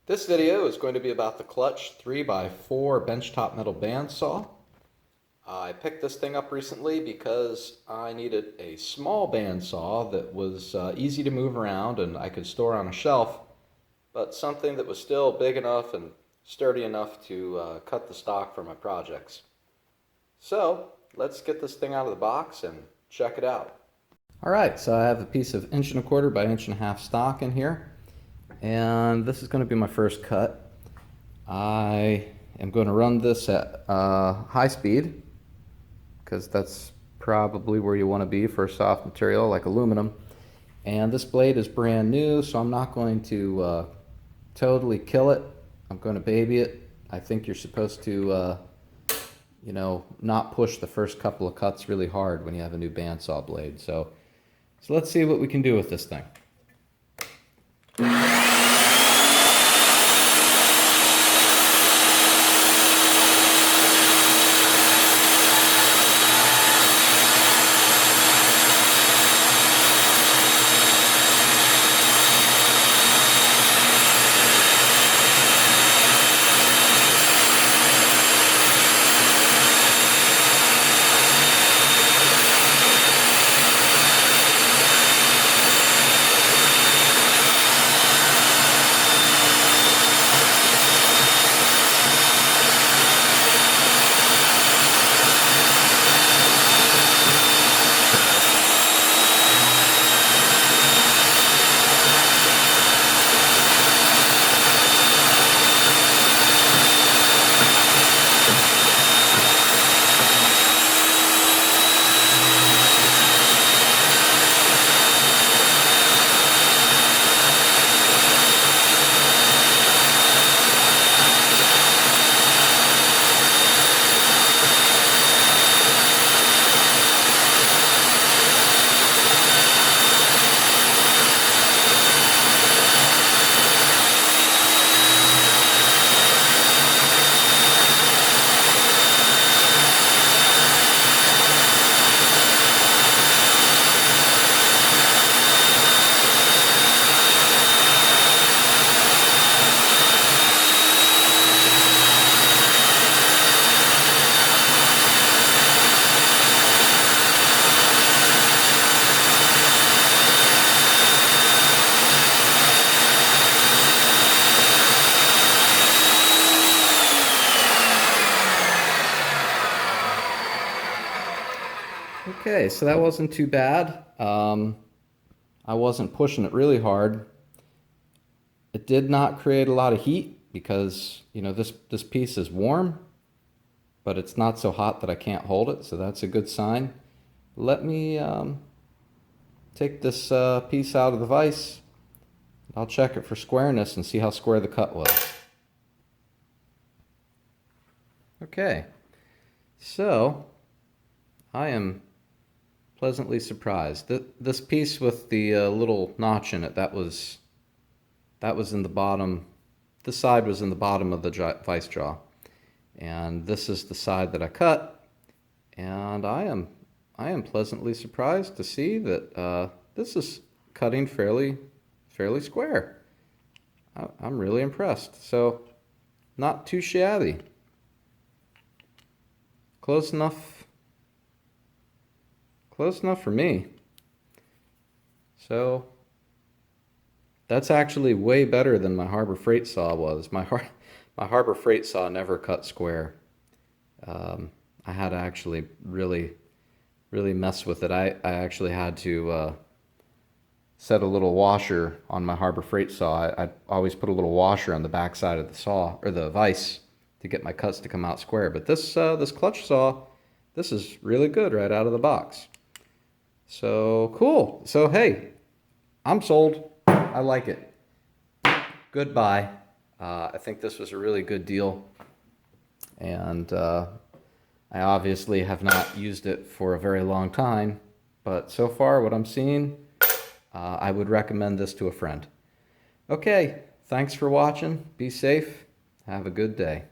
This video is going to be about the Klutch 3x4 benchtop metal bandsaw. I picked this thing up recently because I needed a small bandsaw that was easy to move around and I could store on a shelf, but something that was still big enough and sturdy enough to cut the stock for my projects. So let's get this thing out of the box and check it out. Alright, so I have a piece of 1 1/4 by 1 1/2 stock in here. And this is going to be my first cut. I am going to run this at high speed because that's probably where you want to be for a soft material like aluminum. And this blade is brand new, so I'm not going to totally kill it. I'm going to baby it. I think you're supposed to, not push the first couple of cuts really hard when you have a new bandsaw blade. So let's see what we can do with this thing. Okay, so that wasn't too bad. I wasn't pushing it really hard. It did not create a lot of heat because, this piece is warm, but it's not so hot that I can't hold it, so that's a good sign. Let me take this piece out of the vise. I'll check it for squareness and see how square the cut was. Okay, so I am pleasantly surprised. This piece with the little notch in it, that was in the bottom. This side was in the bottom of the vise jaw, and this is the side that I cut. And I am pleasantly surprised to see that this is cutting fairly square. I'm really impressed. So not too shabby. Close enough for me. So that's actually way better than my Harbor Freight saw was. My Harbor Freight saw never cut square. I had to actually really mess with it. I actually had to set a little washer on my Harbor Freight saw. I always put a little washer on the back side of the saw, or the vise, to get my cuts to come out square. But this Klutch saw, this is really good right out of the box. So cool. So hey, I'm sold. I like it. Goodbye. I think this was a really good deal, and I obviously have not used it for a very long time, but so far what I'm seeing, I would recommend this to a friend. Okay, thanks for watching. Be safe. Have a good day.